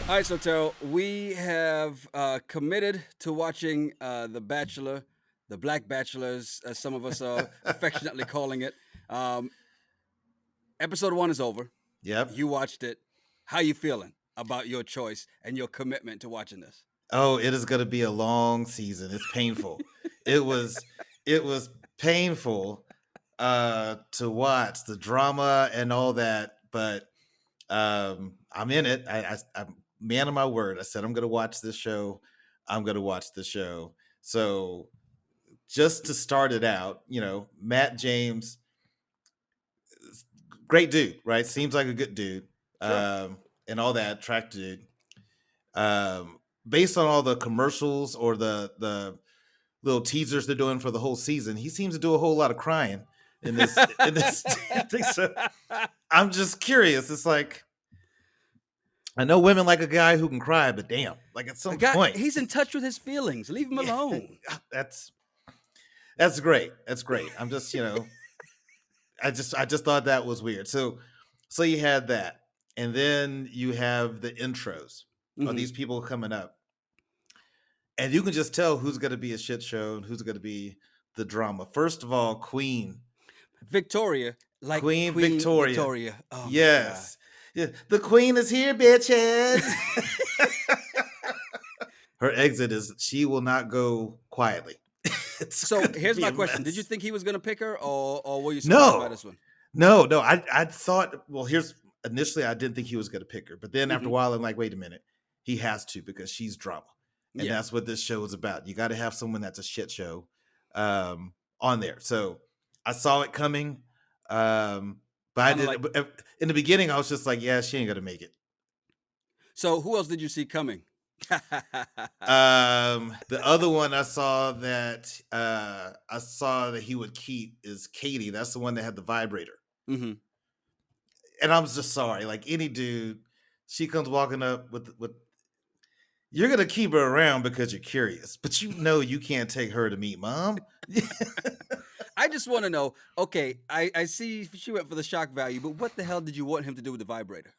All right, so Terrell, we have committed to watching The Bachelor, the Black Bachelors, as some of us are affectionately calling it. Um, episode 1 is over. Yep. You watched it. How you feeling about your choice and your commitment to watching this? Oh, it is going to be a long season. It's painful. it was it was painful to watch the drama and all that, but I'm in it. I'm man of my word. I said I'm going to watch this show. I'm going to watch the show. So just to start it out, Matt James, great dude, right? Seems like a good dude, Sure. and all that, track dude. Based on all the commercials or the little teasers they're doing for the whole season, he seems to do a whole lot of crying in this thing. So I'm just curious. It's like I know women like a guy who can cry, but damn, like at A some guy, point, he's in touch with his feelings. Leave him yeah, alone. that's great. That's great. I'm just I just thought that was weird. So you had that, and then you have the intros of Hmm. these people coming up, and you can just tell who's going to be a shit show and who's going to be the drama. First of all, Victoria, like Queen Queen Victoria. Victoria. Oh my God. Yes. Yeah, the queen is here, bitches. Her exit is she will not go quietly. It's So gonna here's be my a question: did you mess. think he was going to pick her, or were you surprised by No, this one? no. I thought, well, here's initially I didn't think he was gonna pick her, but then after Hmm. a while, I'm like, wait a minute, he has to because she's drama. And Yeah. that's what this show is about. You got to have someone that's a shit show on there. So I saw it coming. But I Kind of like. did in the beginning, I was just like, yeah, she ain't gonna make it. So who else did you see coming? The other one I saw that he would keep is Katie. That's the one that had the vibrator. Hmm. And I'm just sorry, like any dude, she comes walking up with you're gonna keep her around because you're curious, but you can't take her to meet mom. I just want to know. Okay, I see she went for the shock value, but what the hell did you want him to do with the vibrator?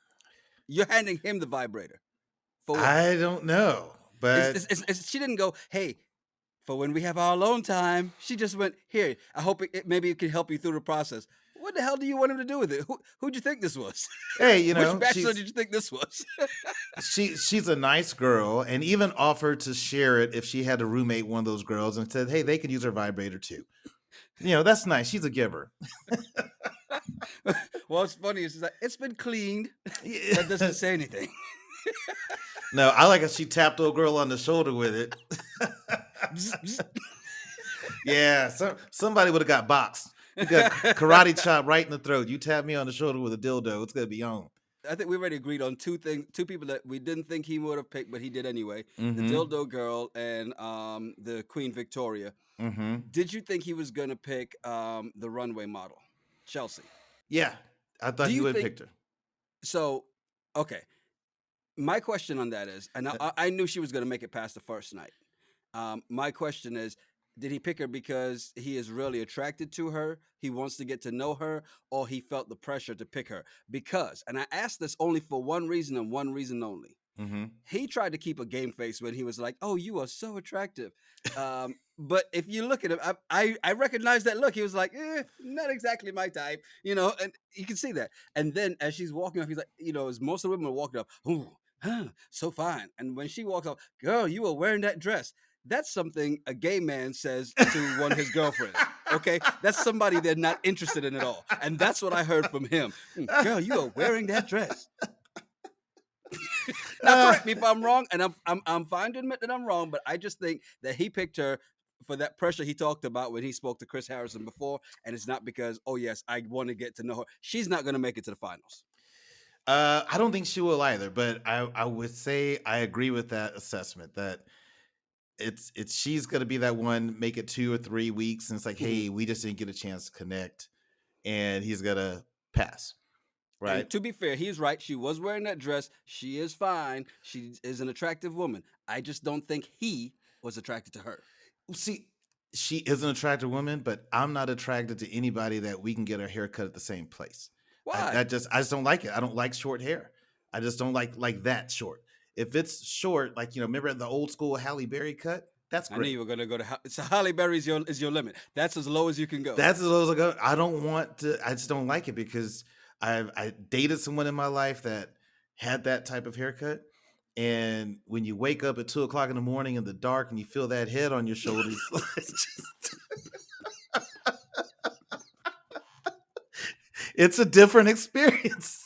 You're handing him the vibrator for what? I don't know, but She didn't go, hey, for when we have our alone time. She just went, here. I hope maybe it can help you through the process. What the hell do you want him to do with it? Who'd you think this was? hey, Which bachelor did you think this was? she's a nice girl, and even offered to share it if she had to roommate one of those girls, and said, hey, they could use her vibrator too. That's nice. She's a giver. Well, it's funny. It's like, it's been cleaned. That Yeah. doesn't say anything. No, I like how she tapped old girl on the shoulder with it. Yeah, somebody would have got boxed. You got karate chop right in the throat. You tap me on the shoulder with a dildo, it's gonna be on. I think we already agreed on two things, two people that we didn't think he would have picked, but he did anyway. The Mm-hmm. dildo girl and the Queen Victoria. Mm-hmm. Did you think he was gonna pick the runway model, Chelsea? Yeah, I Do thought he you would have think picked her. so? Okay, my question on that is, and I knew she was gonna make it past the first night. My question is, did he pick her because he is really attracted to her? He wants to get to know her, or he felt the pressure to pick her? Because, and I asked this only for one reason and one reason only. Mm-hmm. He tried to keep a game face when he was like, "Oh, you are so attractive." But if you look at him, I recognize that look. He was like, "Not exactly my type," and you can see that. And then as she's walking off, he's like, as most of the women are walking up, "Ooh, so fine." And when she walks off, "Girl, you are wearing that dress." That's something a gay man says to one of his girlfriends. Okay, that's somebody they're not interested in at all, and that's what I heard from him. Girl, you are wearing that dress. Now, Uh, correct me if I'm wrong, and I'm fine to admit that I'm wrong, but I just think that he picked her for that pressure he talked about when he spoke to Chris Harrison before, and it's not because, oh yes, I want to get to know her. She's not going to make it to the finals. I don't think she will either, but I would say I agree with that assessment that it's she's gonna be that one, make it 2 or 3 weeks, and it's like, Hmm. hey, we just didn't get a chance to connect, and he's gonna pass, And right? to be fair, he's right. She was wearing that dress. She is fine. She is an attractive woman. I just don't think he was attracted to her. See, she is an attractive woman, but I'm not attracted to anybody that we can get our hair cut at the same place. Why? I just don't like it. I don't like short hair. I just don't like that short. If it's short, like remember the old school Halle Berry cut? That's I knew great. you were gonna go to so Halle Berry is your limit. That's as low as you can go. That's as low as I go. I don't want to. I just don't like it because I dated someone in my life that had that type of haircut, and when you wake up at 2 o'clock in the morning in the dark and you feel that head on your shoulders, it's a different experience.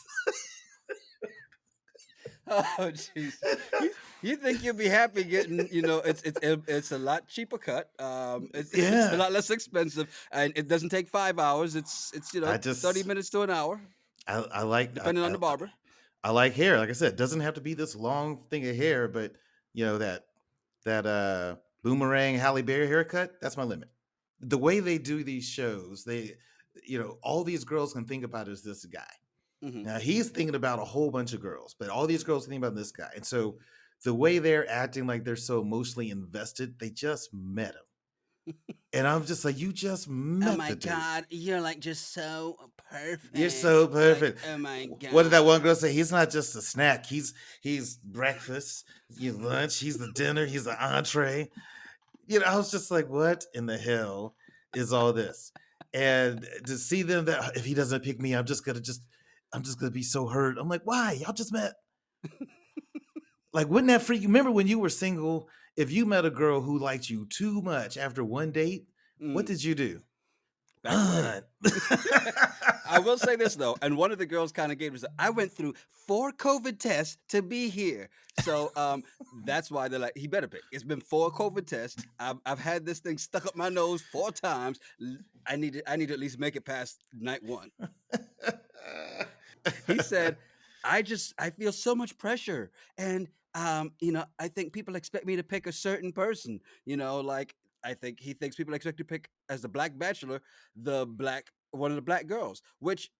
Oh jeez. You think you'll be happy getting, it's a lot cheaper cut. It's a Yeah, lot less expensive and it doesn't take 5 hours. It's I 30 just minutes to an hour, I like depending on the barber. I like hair. Like I said, it doesn't have to be this long thing of hair, but that boomerang Halle Berry haircut, that's my limit. The way they do these shows, all these girls can think about is this guy. Hmm. Now he's thinking about a whole bunch of girls, but all these girls think about this guy. And so the way they're acting like they're so emotionally invested, they just met him. And I'm just like, you just Oh met my the dude. God, you're like just so perfect. You're so Like, perfect. oh my What did that one girl God. say? He's not just a snack. He's breakfast, he's lunch, he's the dinner, he's the entree. I was just like, what in the hell is all this? And to see them that if he doesn't pick me, I'm just gonna be so hurt. I'm like, why? Y'all just met. Like, wouldn't that freak you? Remember when you were single? If you met a girl who liked you too much after one date, what Mm, did you do? back away. Run. I will say this though, and one of the girls kind of gave us. I went through 4 COVID tests to be here, so that's why they're like, he better pick. It's been 4 COVID tests. I've had this thing stuck up my nose 4 times. I need to at least make it past night one. He said, I feel so much pressure, and I think people expect me to pick a certain person. Like I think he thinks people expect to pick as the Black Bachelor, one of the black girls, which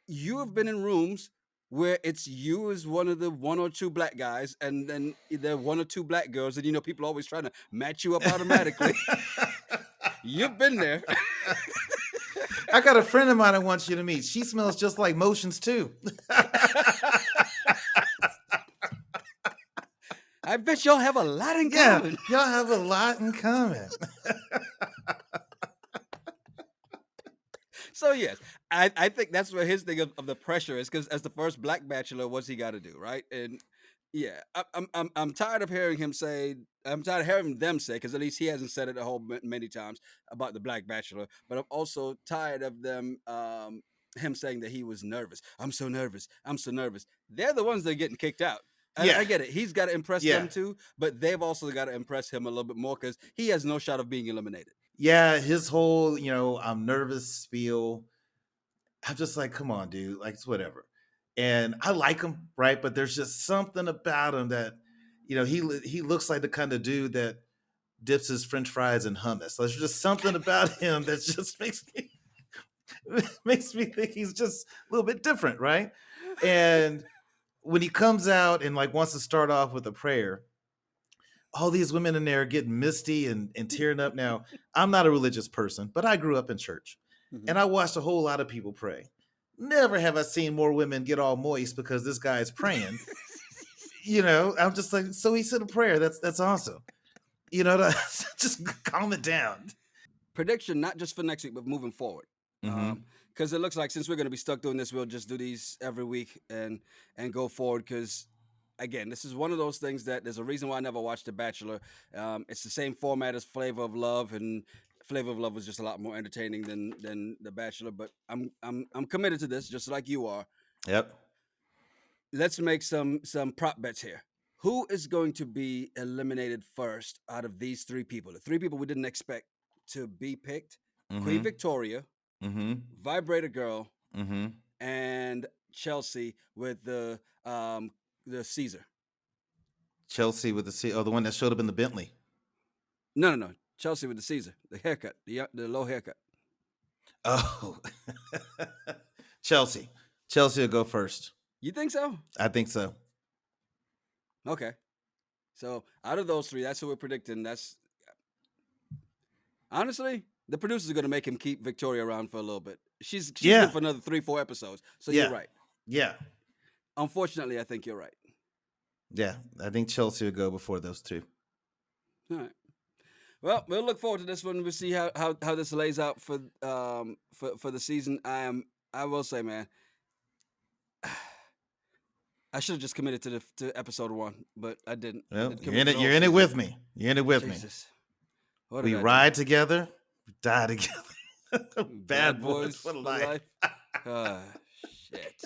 you have been in rooms where it's you as one of the one or two black guys, and then there are one or two black girls, and people always trying to match you up automatically. You've been there. I got a friend of mine I want you to meet. She smells just like motions too. I bet y'all have a lot in Yeah, common. y'all have a lot in common. So yes, I think that's where his thing of the pressure is, because as the first Black Bachelor, what's he got to do, right? And yeah, I'm tired of hearing him say. I'm tired of hearing them say, because at least he hasn't said it a whole many times about the Black Bachelor. But I'm also tired of him saying that he was nervous. I'm so nervous. I'm so nervous. They're the ones that are getting kicked out. And Yeah, I get it. He's got to impress yeah, them too, but they've also got to impress him a little bit more because he has no shot of being eliminated. yeah. His whole, I'm nervous spiel. I'm just like, come on, dude. Like, it's whatever. And I like him, right? But there's just something about him that, he looks like the kind of dude that dips his French fries in hummus. There's just something about him that just makes me think he's just a little bit different, right? And when he comes out and like wants to start off with a prayer, all these women in there getting misty and tearing up. Now, I'm not a religious person, but I grew up in church Mhm. and I watched a whole lot of people pray. Never have I seen more women get all moist because this guy is praying. I'm just like, so he said a prayer. That's awesome. Just calm it down. Prediction, not just for next week, but moving forward. Mm-hmm. Because it looks like since we're going to be stuck doing this, we'll just do these every week and go forward. Because again, this is one of those things that there's a reason why I never watched The Bachelor. It's the same format as Flavor of Love, and Flavor of Love was just a lot more entertaining than The Bachelor. But I'm committed to this, just like you are. Yep. Let's make some prop bets here. Who is going to be eliminated first out of these 3 people? The 3 people we didn't expect to be picked: Queen Mm-hmm. Victoria, Mm-hmm. Vibrator Girl, Mm-hmm. and Chelsea with the Caesar. Chelsea with the one that showed up in the Bentley. No. Chelsea with the Caesar, the haircut, the low haircut. Oh, Chelsea. Chelsea will go first. You think so? I think so. Okay. So out of those 3, that's who we're predicting. That's honestly, the producers are going to make him keep Victoria around for a little bit. She's good Yeah. for another 3-4 episodes. So you're Yeah. right. Yeah. Unfortunately, I think you're right. Yeah, I think Chelsea would go before those two. All right. Well, we'll look forward to this one. We'll see how this lays out for the season. I will say, man, I should have just committed to episode 1, but I didn't. I Well, didn't you're commit in to it. the whole You're in it season. with me. You're in it with me. Jesus, what We did I ride do? together, we die together. Bad boys for life. Shit.